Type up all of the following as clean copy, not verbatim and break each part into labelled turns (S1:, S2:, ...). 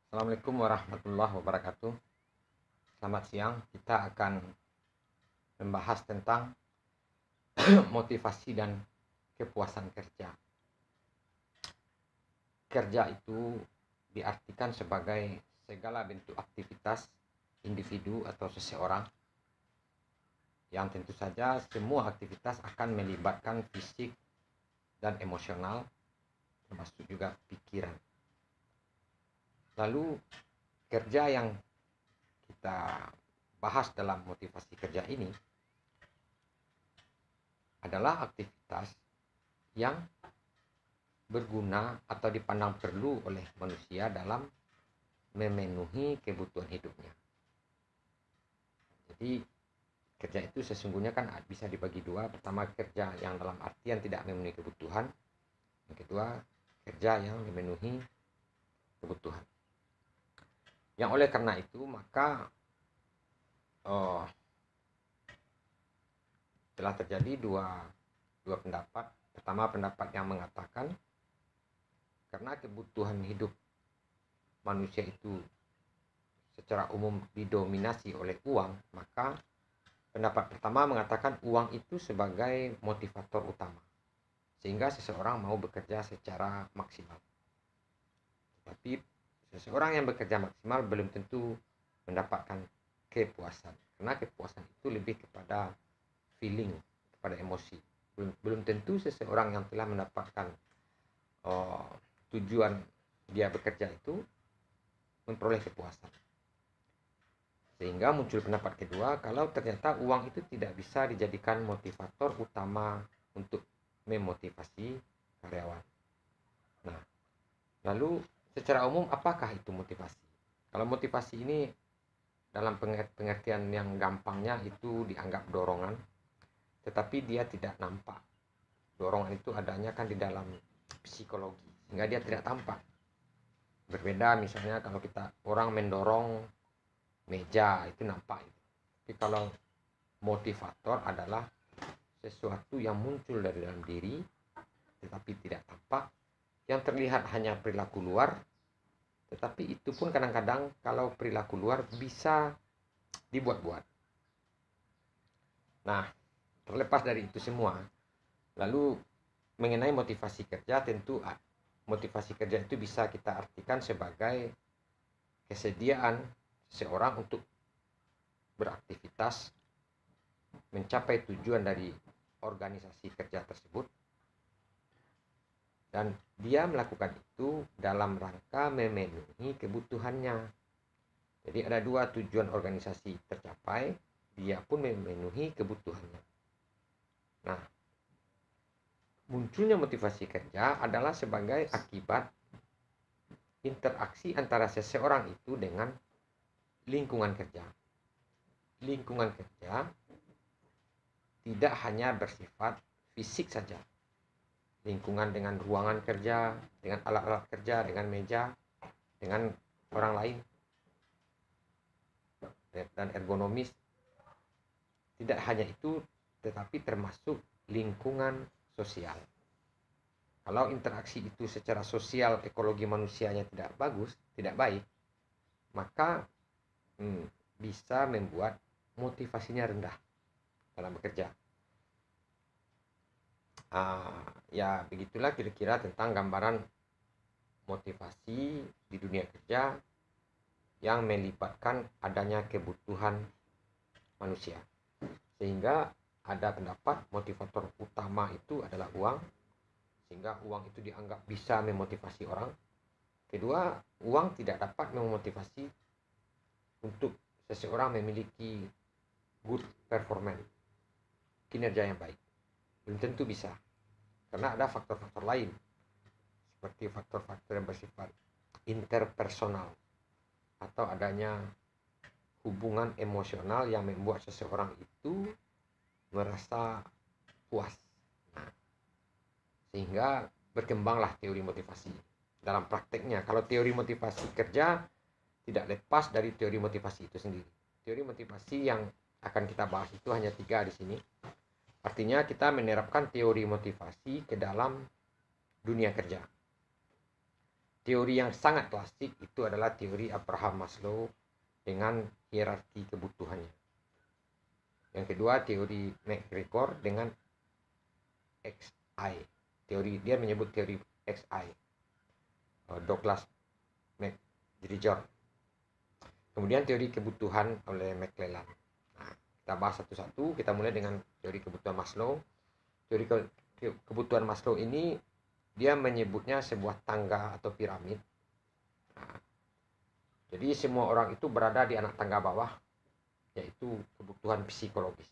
S1: Assalamualaikum warahmatullahi wabarakatuh. Selamat siang. Kita akan membahas tentang motivasi dan kepuasan kerja. Kerja itu diartikan sebagai segala bentuk aktivitas individu atau seseorang yang tentu saja semua aktivitas akan melibatkan fisik dan emosional, termasuk juga pikiran. Lalu kerja yang kita bahas dalam motivasi kerja ini adalah aktivitas yang berguna atau dipandang perlu oleh manusia dalam memenuhi kebutuhan hidupnya. Jadi kerja itu sesungguhnya kan bisa dibagi dua. Pertama, kerja yang dalam artian tidak memenuhi kebutuhan. Yang kedua, kerja yang memenuhi kebutuhan. Yang oleh karena itu maka telah terjadi dua pendapat. Pertama, pendapat yang mengatakan karena kebutuhan hidup manusia itu secara umum didominasi oleh uang, maka pendapat pertama mengatakan uang itu sebagai motivator utama, sehingga seseorang mau bekerja secara maksimal. Tetapi seseorang yang bekerja maksimal belum tentu mendapatkan kepuasan, karena kepuasan itu lebih kepada feeling, kepada emosi. Belum tentu seseorang yang telah mendapatkan tujuan dia bekerja itu memperoleh kepuasan. Sehingga muncul pendapat kedua, kalau ternyata uang itu tidak bisa dijadikan motivator utama untuk memotivasi karyawan. Nah, lalu secara umum apakah itu motivasi? Kalau motivasi ini dalam pengertian yang gampangnya itu dianggap dorongan, tetapi dia tidak nampak. Dorongan itu adanya kan di dalam psikologi, sehingga dia tidak tampak. Berbeda misalnya kalau kita orang mendorong meja, itu nampak. Tapi kalau motivator adalah sesuatu yang muncul dari dalam diri tetapi tidak tampak, yang terlihat hanya perilaku luar, tetapi itu pun kadang-kadang kalau perilaku luar bisa dibuat-buat. Nah, terlepas dari itu semua, lalu mengenai motivasi kerja, tentu motivasi kerja itu bisa kita artikan sebagai kesediaan seseorang untuk beraktivitas mencapai tujuan dari organisasi kerja tersebut, dan dia melakukan itu dalam rangka memenuhi kebutuhannya. Jadi ada dua tujuan organisasi tercapai, dia pun memenuhi kebutuhannya. Nah, munculnya motivasi kerja adalah sebagai akibat interaksi antara seseorang itu dengan lingkungan kerja. Lingkungan kerja tidak hanya bersifat fisik saja. Lingkungan dengan ruangan kerja, dengan alat-alat kerja, dengan meja, dengan orang lain, dan ergonomis. Tidak hanya itu, tetapi termasuk lingkungan sosial. Kalau interaksi itu secara sosial, ekologi manusianya tidak bagus, tidak baik, maka bisa membuat motivasinya rendah dalam bekerja. Ya begitulah kira-kira tentang gambaran motivasi di dunia kerja yang melibatkan adanya kebutuhan manusia. Sehingga ada pendapat motivator utama itu adalah uang, sehingga uang itu dianggap bisa memotivasi orang. Kedua, uang tidak dapat memotivasi untuk seseorang memiliki good performance, kinerja yang baik. Belum tentu bisa, karena ada faktor-faktor lain, seperti faktor-faktor yang bersifat interpersonal, atau adanya hubungan emosional yang membuat seseorang itu merasa puas. Nah, sehingga berkembanglah teori motivasi. Dalam prakteknya, kalau teori motivasi kerja tidak lepas dari teori motivasi itu sendiri. Teori motivasi yang akan kita bahas itu hanya 3 di sini. Artinya kita menerapkan teori motivasi ke dalam dunia kerja. teori yang sangat klasik itu adalah teori Abraham Maslow dengan hierarki kebutuhannya. Yang kedua, teori McGregor dengan XI. Dia menyebut teori XI. Douglas McGregor. Kemudian teori kebutuhan oleh McClelland. Nah, kita bahas satu-satu. Kita mulai dengan teori kebutuhan Maslow. Teori kebutuhan Maslow ini dia menyebutnya sebuah tangga atau piramid. Nah, jadi semua orang itu berada di anak tangga bawah, yaitu kebutuhan psikologis.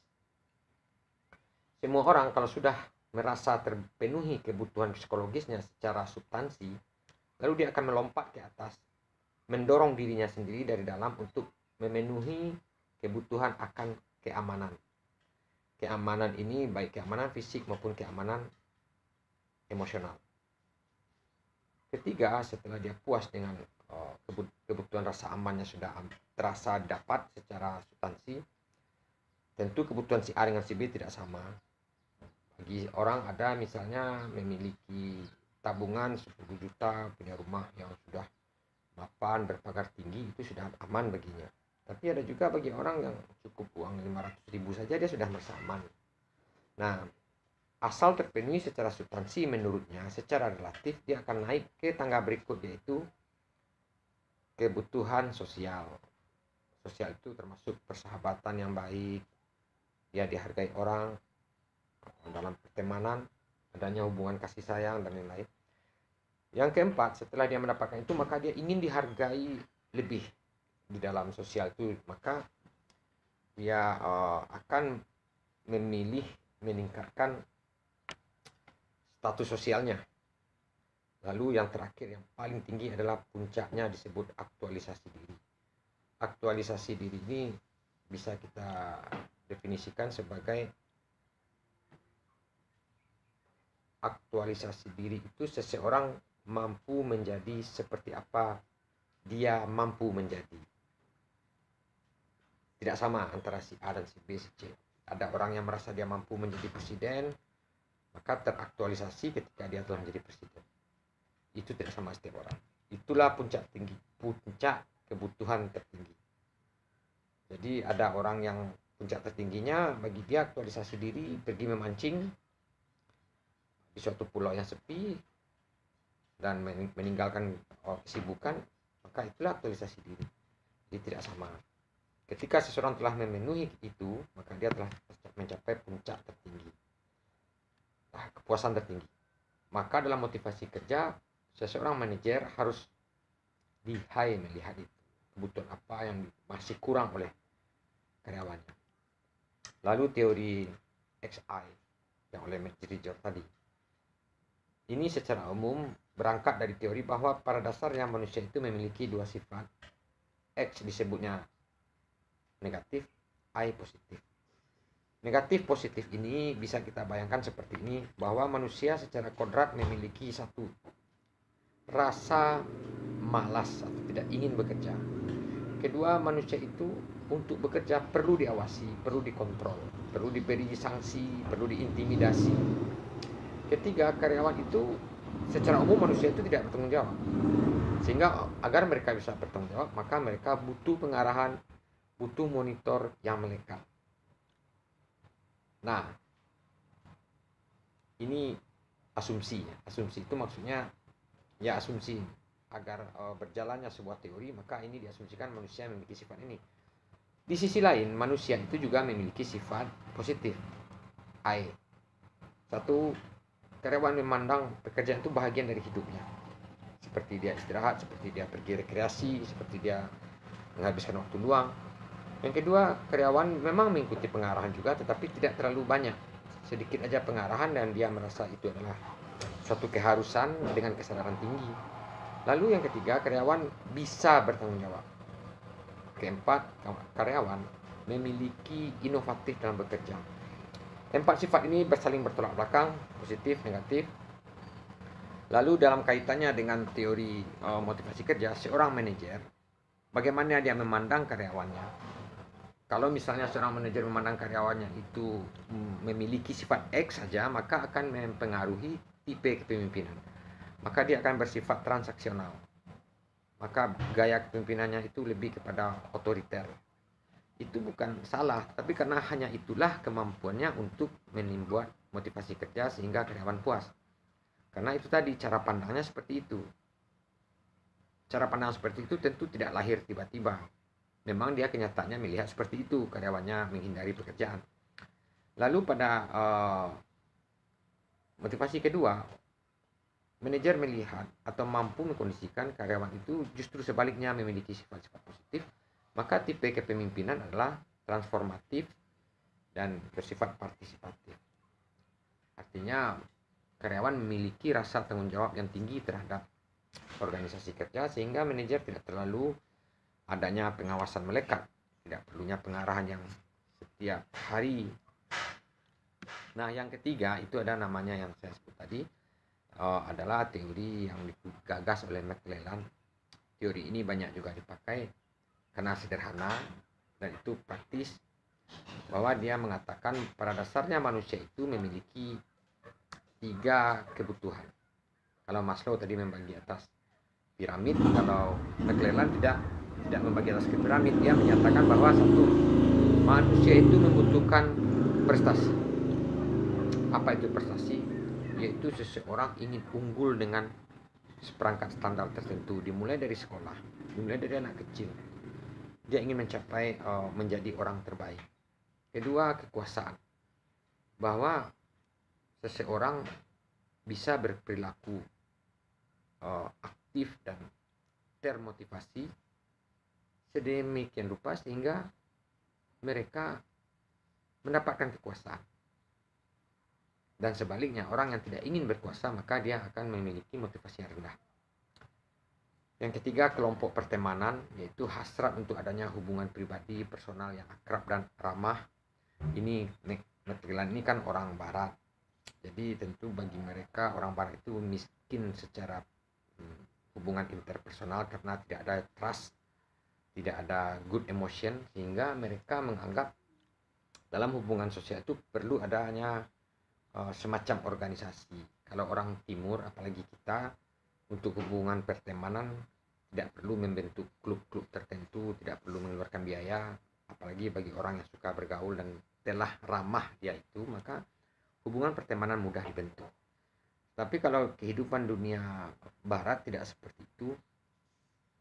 S1: Semua orang kalau sudah merasa terpenuhi kebutuhan psikologisnya secara substansi, lalu dia akan melompat ke atas, mendorong dirinya sendiri dari dalam untuk memenuhi kebutuhan akan keamanan. Keamanan ini baik keamanan fisik maupun keamanan emosional. Ketiga, setelah dia puas dengan kebutuhan rasa amannya sudah terasa dapat secara substansi, tentu kebutuhan si A dengan si B tidak sama. Bagi orang ada misalnya memiliki tabungan 10 juta, punya rumah yang sudah mapan, berpagar tinggi, itu sudah aman baginya. Tapi ada juga bagi orang yang cukup uang 500.000 saja dia sudah merasa aman. Nah, asal terpenuhi secara substansi menurutnya, secara relatif dia akan naik ke tangga berikut, yaitu kebutuhan sosial. Sosial itu termasuk persahabatan yang baik, dia dihargai orang dalam pertemanan, adanya hubungan kasih sayang dan lain-lain. Yang keempat, setelah dia mendapatkan itu, maka dia ingin dihargai lebih di dalam sosial itu, maka dia akan memilih meningkatkan status sosialnya. Lalu yang terakhir, yang paling tinggi adalah puncaknya disebut aktualisasi diri. Aktualisasi diri ini bisa kita definisikan sebagai aktualisasi diri itu seseorang mampu menjadi seperti apa dia mampu menjadi. Tidak sama antara si A dan si B, si C. Ada orang yang merasa dia mampu menjadi presiden, maka teraktualisasi ketika dia telah menjadi presiden. Itu tidak sama setiap orang. Itulah puncak kebutuhan tertinggi. Jadi ada orang yang puncak tertingginya bagi dia aktualisasi diri, pergi memancing di suatu pulau yang sepi dan meninggalkan kesibukan, maka itulah aktualisasi diri. Jadi tidak sama. Ketika seseorang telah memenuhi itu, maka dia telah mencapai puncak tertinggi, kepuasan tertinggi. Maka dalam motivasi kerja, seseorang manajer harus lihai melihat itu, kebutuhan apa yang masih kurang oleh karyawannya. Lalu teori XI yang oleh McGregor tadi, ini secara umum berangkat dari teori bahwa pada dasarnya manusia itu memiliki dua sifat. X disebutnya negatif, Y positif. Negatif positif ini bisa kita bayangkan seperti ini, bahwa manusia secara kodrat memiliki satu, rasa malas atau tidak ingin bekerja. Kedua, manusia itu untuk bekerja perlu diawasi, perlu dikontrol, perlu diberi sanksi, perlu diintimidasi. Ketiga, karyawan itu secara umum manusia itu tidak bertanggung jawab. Sehingga agar mereka bisa bertanggung jawab, maka mereka butuh pengarahan, butuh monitor yang melekat. Nah, ini asumsi. Asumsi itu maksudnya ya asumsi agar berjalannya sebuah teori, maka ini diasumsikan manusia memiliki sifat ini. Di sisi lain, manusia itu juga memiliki sifat positif, I. Satu, karyawan memandang pekerjaan itu bahagian dari hidupnya, seperti dia istirahat, seperti dia pergi rekreasi, seperti dia menghabiskan waktu luang. Yang kedua, karyawan memang mengikuti pengarahan juga, tetapi tidak terlalu banyak, sedikit aja pengarahan, dan dia merasa itu adalah suatu keharusan dengan kesadaran tinggi. Lalu yang ketiga, karyawan bisa bertanggung jawab. Keempat, karyawan memiliki inovatif dalam bekerja. Empat sifat ini bersaling bertolak belakang, positif, negatif. Lalu dalam kaitannya dengan teori motivasi kerja, seorang manajer, bagaimana dia memandang karyawannya. Kalau misalnya seorang manajer memandang karyawannya itu memiliki sifat X saja, maka akan mempengaruhi tipe kepemimpinan. maka dia akan bersifat transaksional. Maka gaya kepemimpinannya itu lebih kepada otoriter. Itu bukan salah, tapi karena hanya itulah kemampuannya untuk membuat motivasi kerja sehingga karyawan puas. Karena itu tadi cara pandangnya seperti itu. Cara pandang seperti itu tentu tidak lahir tiba-tiba. Memang dia kenyataannya melihat seperti itu, karyawannya menghindari pekerjaan. Lalu pada motivasi kedua, manajer melihat atau mampu mengkondisikan karyawan itu justru sebaliknya memiliki sifat-sifat positif, maka tipe kepemimpinan adalah transformatif dan bersifat partisipatif. Artinya karyawan memiliki rasa tanggung jawab yang tinggi terhadap organisasi kerja sehingga manajer tidak terlalu adanya pengawasan melekat, tidak perlunya pengarahan yang setiap hari. Nah, yang ketiga itu ada namanya yang saya sebut tadi, adalah teori yang digagas oleh McClellan. Teori ini banyak juga dipakai karena sederhana dan itu praktis, bahwa dia mengatakan pada dasarnya manusia itu memiliki 3 kebutuhan. Kalau Maslow tadi membagi atas piramid, kalau McClellan tidak membagi atas ke piramid. Dia menyatakan bahwa satu, manusia itu membutuhkan prestasi. Apa itu prestasi? Yaitu seseorang ingin unggul dengan seperangkat standar tertentu, dimulai dari sekolah, dimulai dari anak kecil. Dia ingin mencapai menjadi orang terbaik. Kedua, kekuasaan, bahwa seseorang bisa berperilaku aktif dan termotivasi sedemikian rupa sehingga mereka mendapatkan kekuasaan. Dan sebaliknya, orang yang tidak ingin berkuasa maka dia akan memiliki motivasi yang rendah. Yang ketiga, kelompok pertemanan, yaitu hasrat untuk adanya hubungan pribadi personal yang akrab dan ramah. Ini McClellan ini kan orang barat, jadi tentu bagi mereka orang barat itu miskin secara hubungan interpersonal karena tidak ada trust, tidak ada good emotion, sehingga mereka menganggap dalam hubungan sosial itu perlu adanya semacam organisasi. Kalau orang timur, apalagi kita, untuk hubungan pertemanan tidak perlu membentuk klub-klub tertentu, tidak perlu mengeluarkan biaya, apalagi bagi orang yang suka bergaul dan telah ramah dia itu, maka hubungan pertemanan mudah dibentuk. Tapi kalau kehidupan dunia barat tidak seperti itu,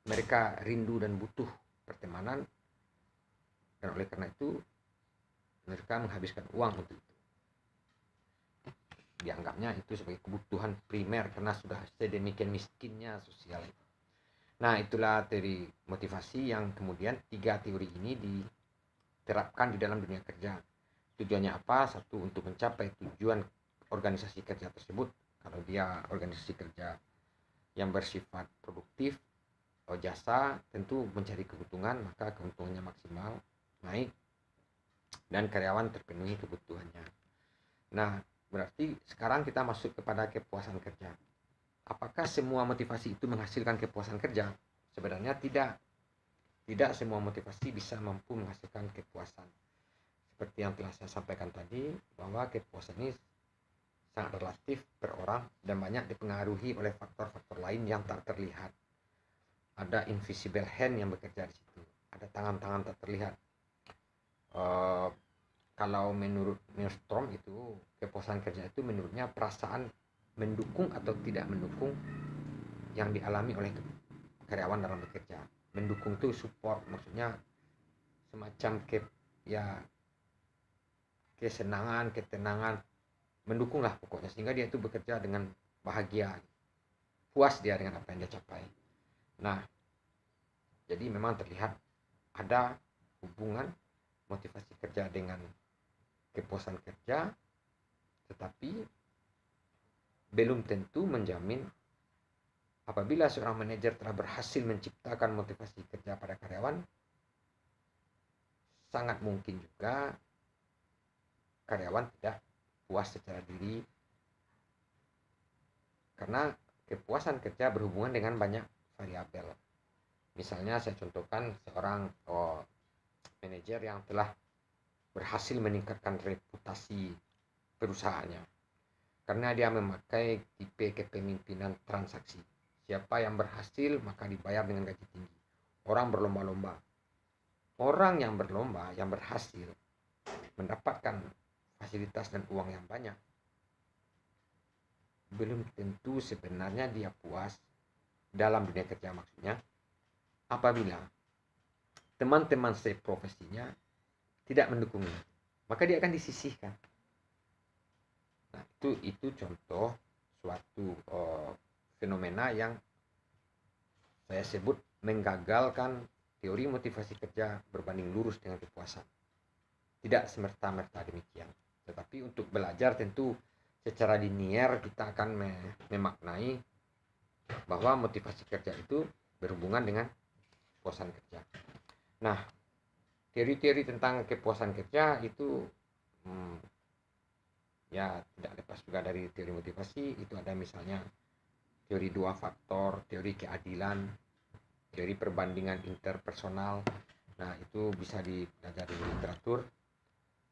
S1: mereka rindu dan butuh pertemanan, dan oleh karena itu mereka menghabiskan uang untuk itu. Dianggapnya itu sebagai kebutuhan primer karena sudah sedemikian miskinnya sosial. Nah, itulah teori motivasi yang kemudian 3 teori ini diterapkan di dalam dunia kerja. Tujuannya apa? Satu, untuk mencapai tujuan organisasi kerja tersebut. Kalau dia organisasi kerja yang bersifat produktif atau jasa, tentu mencari keuntungan, maka keuntungannya maksimal, naik, dan karyawan terpenuhi kebutuhannya. Nah, berarti sekarang kita masuk kepada kepuasan kerja. Apakah semua motivasi itu menghasilkan kepuasan kerja? Sebenarnya tidak. Tidak semua motivasi bisa mampu menghasilkan kepuasan. Seperti yang telah saya sampaikan tadi, bahwa kepuasan ini sangat relatif per orang dan banyak dipengaruhi oleh faktor-faktor lain yang tak terlihat. Ada invisible hand yang bekerja di situ. Ada tangan-tangan tak terlihat. Kalau menurut Nordstrom itu kepuasan kerja itu menurutnya perasaan mendukung atau tidak mendukung yang dialami oleh karyawan dalam bekerja. Mendukung itu support, maksudnya semacam kesenangan, ketenangan, mendukunglah pokoknya sehingga dia itu bekerja dengan bahagia, puas dia dengan apa yang dia capai. Nah, jadi memang terlihat ada hubungan motivasi kerja dengan kepuasan kerja, tetapi belum tentu menjamin apabila seorang manajer telah berhasil menciptakan motivasi kerja pada karyawan, sangat mungkin juga karyawan tidak puas secara diri, karena kepuasan kerja berhubungan dengan banyak variabel. Misalnya saya contohkan seorang manajer yang telah berhasil meningkatkan reputasi perusahaannya. karena dia memakai tipe kepemimpinan transaksi. Siapa yang berhasil maka dibayar dengan gaji tinggi. Orang berlomba-lomba. Orang yang berlomba, yang berhasil mendapatkan fasilitas dan uang yang banyak, belum tentu sebenarnya dia puas dalam dunia kerja, maksudnya apabila teman-teman seprofesinya tidak mendukungnya, maka dia akan disisihkan. Nah, itu contoh suatu fenomena yang saya sebut menggagalkan teori motivasi kerja berbanding lurus dengan kepuasan. Tidak semerta-merta demikian, tetapi untuk belajar tentu secara linear kita akan memaknai bahwa motivasi kerja itu berhubungan dengan kepuasan kerja. Nah, teori-teori tentang kepuasan kerja itu ya tidak lepas juga dari teori motivasi. Itu ada misalnya teori 2 faktor, teori keadilan, teori perbandingan interpersonal. Nah, itu bisa dipelajari di literatur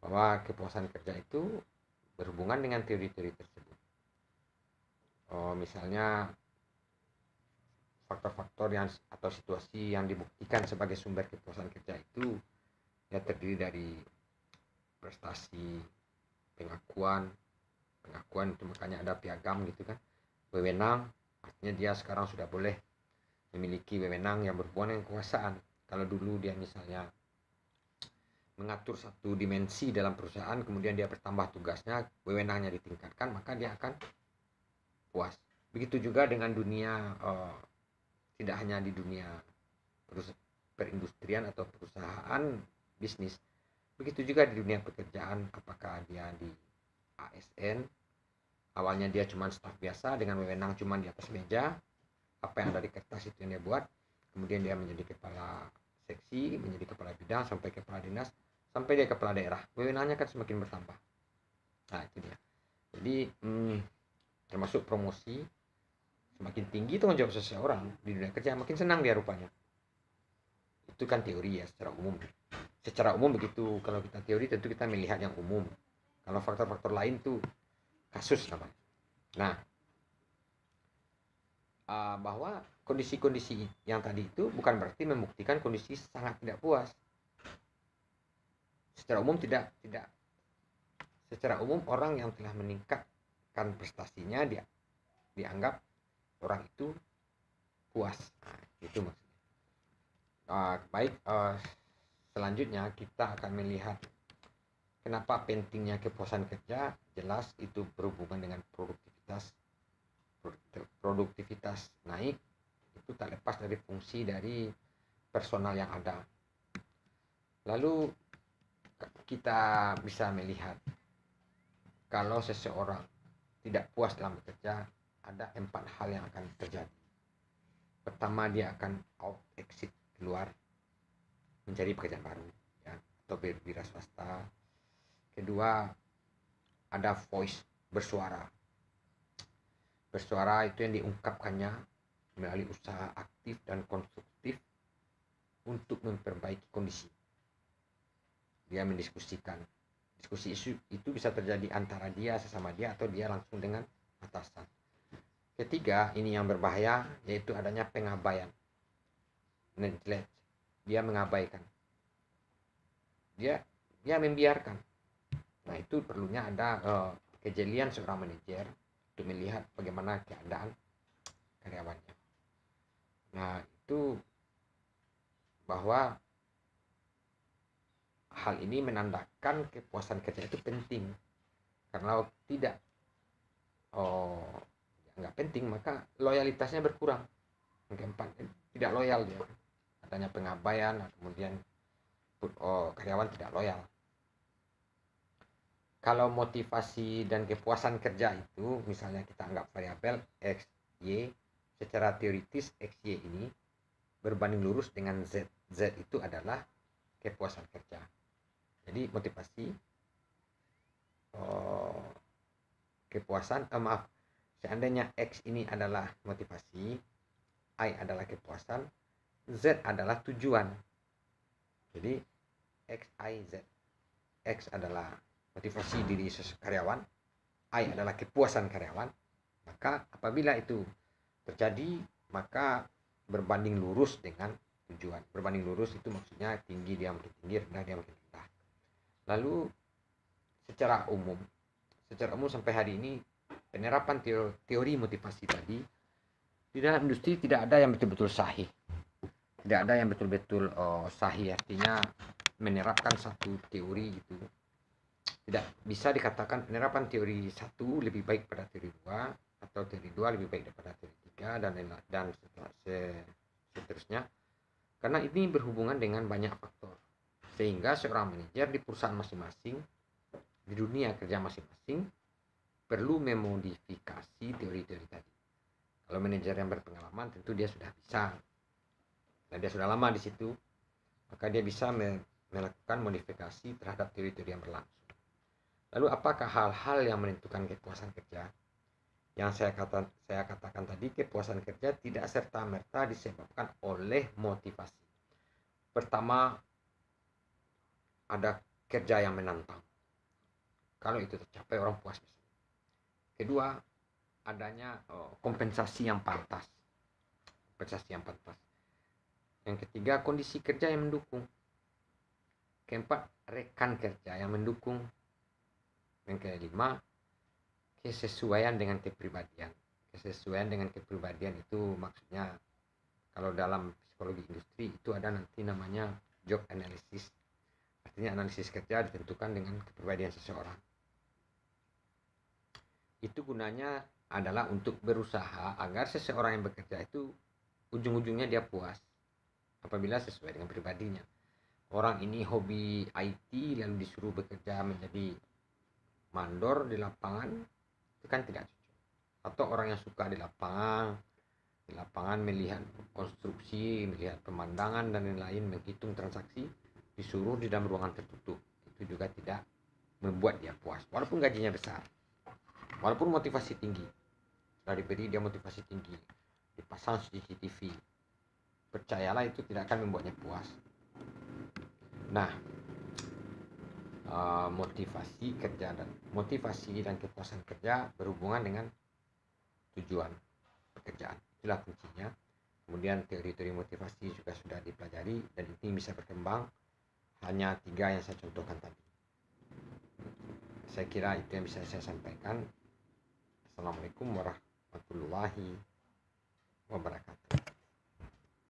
S1: bahwa kepuasan kerja itu berhubungan dengan teori-teori tersebut. Misalnya faktor-faktor yang atau situasi yang dibuktikan sebagai sumber kepuasan kerja itu ya terdiri dari prestasi, pengakuan itu makanya ada piagam gitu kan, wewenang, artinya dia sekarang sudah boleh memiliki wewenang yang berhubungan dengan kekuasaan. Kalau dulu dia misalnya mengatur satu dimensi dalam perusahaan, kemudian dia bertambah tugasnya, wewenangnya ditingkatkan, maka dia akan puas. Begitu juga dengan dunia, tidak hanya di dunia perindustrian atau perusahaan bisnis, begitu juga di dunia pekerjaan. Apakah dia di ASN, awalnya dia cuma staf biasa dengan wewenang cuma di atas meja, apa yang ada di kertas itu yang dia buat, kemudian dia menjadi kepala seksi, menjadi kepala bidang, sampai kepala dinas, sampai dia kepala daerah, wewenangnya kan semakin bertambah. Nah, itu dia. Jadi termasuk promosi, semakin tinggi tanggung jawab seseorang di dunia kerja, makin senang dia rupanya. Itu kan teori ya, secara umum. Secara umum begitu. Kalau kita teori tentu kita melihat yang umum. Kalau faktor-faktor lain tuh kasus namanya. Nah, bahwa kondisi-kondisi yang tadi itu bukan berarti membuktikan kondisi sangat tidak puas. Secara umum tidak. Secara umum orang yang telah meningkatkan prestasinya dia dianggap orang itu puas. Nah, itu maksudnya. Baik, selanjutnya kita akan melihat kenapa pentingnya kepuasan kerja. Jelas itu berhubungan dengan produktivitas naik, itu tak lepas dari fungsi dari personal yang ada. Lalu kita bisa melihat kalau seseorang tidak puas dalam bekerja, ada 4 hal yang akan terjadi. Pertama, dia akan exit, keluar mencari pekerjaan baru ya, atau berwira swasta. Kedua, ada voice, bersuara itu yang diungkapkannya melalui usaha aktif dan konstruktif untuk memperbaiki kondisi. Dia mendiskusikan. Diskusi itu bisa terjadi antara dia sesama dia atau dia langsung dengan atasan. Ketiga, ini yang berbahaya, yaitu adanya pengabaian, neglect. Dia mengabaikan, dia membiarkan. Nah, itu perlunya ada kejelian seorang manajer untuk melihat bagaimana keadaan karyawannya. Nah, itu bahwa hal ini menandakan kepuasan kerja itu penting. Karena tidak nggak penting, maka loyalitasnya berkurang. Yang keempat, tidak loyal dia. Adanya pengabaian, kemudian karyawan tidak loyal. Kalau motivasi dan kepuasan kerja itu, misalnya kita anggap variabel X, Y, secara teoritis X, Y ini berbanding lurus dengan Z. Z itu adalah kepuasan kerja. Jadi motivasi, kepuasan, seandainya X ini adalah motivasi, Y adalah kepuasan, Z adalah tujuan. Jadi X, Y, Z. X adalah motivasi diri karyawan, I adalah kepuasan karyawan, maka apabila itu terjadi, maka berbanding lurus dengan tujuan. Berbanding lurus itu maksudnya tinggi dia makin tinggi, rendah dia makin rendah. Lalu secara umum sampai hari ini penerapan teori motivasi tadi di dalam industri tidak ada yang betul-betul sahih. Tidak ada yang betul-betul sahih, artinya menerapkan satu teori itu tidak bisa dikatakan penerapan teori 1 lebih baik pada teori 2 atau teori 2 lebih baik daripada teori 3 dan seterusnya, karena ini berhubungan dengan banyak faktor, sehingga seorang manajer di perusahaan masing-masing, di dunia kerja masing-masing, perlu memodifikasi teori-teori tadi. Kalau manajer yang berpengalaman tentu dia sudah bisa, dan dia sudah lama di situ, maka dia bisa melakukan modifikasi terhadap teori-teori yang berlangsung. Lalu apakah hal-hal yang menentukan kepuasan kerja? Yang saya katakan tadi, kepuasan kerja tidak serta-merta disebabkan oleh motivasi. Pertama, ada kerja yang menantang. Kalau itu tercapai, orang puas. Kedua, adanya kompensasi yang pantas. Yang ketiga, kondisi kerja yang mendukung. Keempat, rekan kerja yang mendukung. Yang kelima, kesesuaian dengan kepribadian. Kesesuaian dengan kepribadian itu maksudnya kalau dalam psikologi industri itu ada nanti namanya job analysis. Artinya analisis kerja ditentukan dengan kepribadian seseorang. Itu gunanya adalah untuk berusaha agar seseorang yang bekerja itu ujung-ujungnya dia puas apabila sesuai dengan pribadinya. Orang ini hobi IT lalu disuruh bekerja menjadi mandor di lapangan, itu kan tidak cocok. Atau orang yang suka di lapangan melihat konstruksi, melihat pemandangan dan lain-lain, menghitung transaksi, disuruh di dalam ruangan tertutup, itu juga tidak membuat dia puas, walaupun gajinya besar, walaupun motivasi tinggi, sudah diberi dia motivasi tinggi, dipasang CCTV, percayalah itu tidak akan membuatnya puas. Nah, motivasi dan kepuasan kerja berhubungan dengan tujuan pekerjaan, itulah kuncinya. Kemudian teori-teori motivasi juga sudah dipelajari dan ini bisa berkembang, hanya 3 yang saya contohkan tadi. Saya kira itu yang bisa saya sampaikan. Assalamualaikum warahmatullahi wabarakatuh.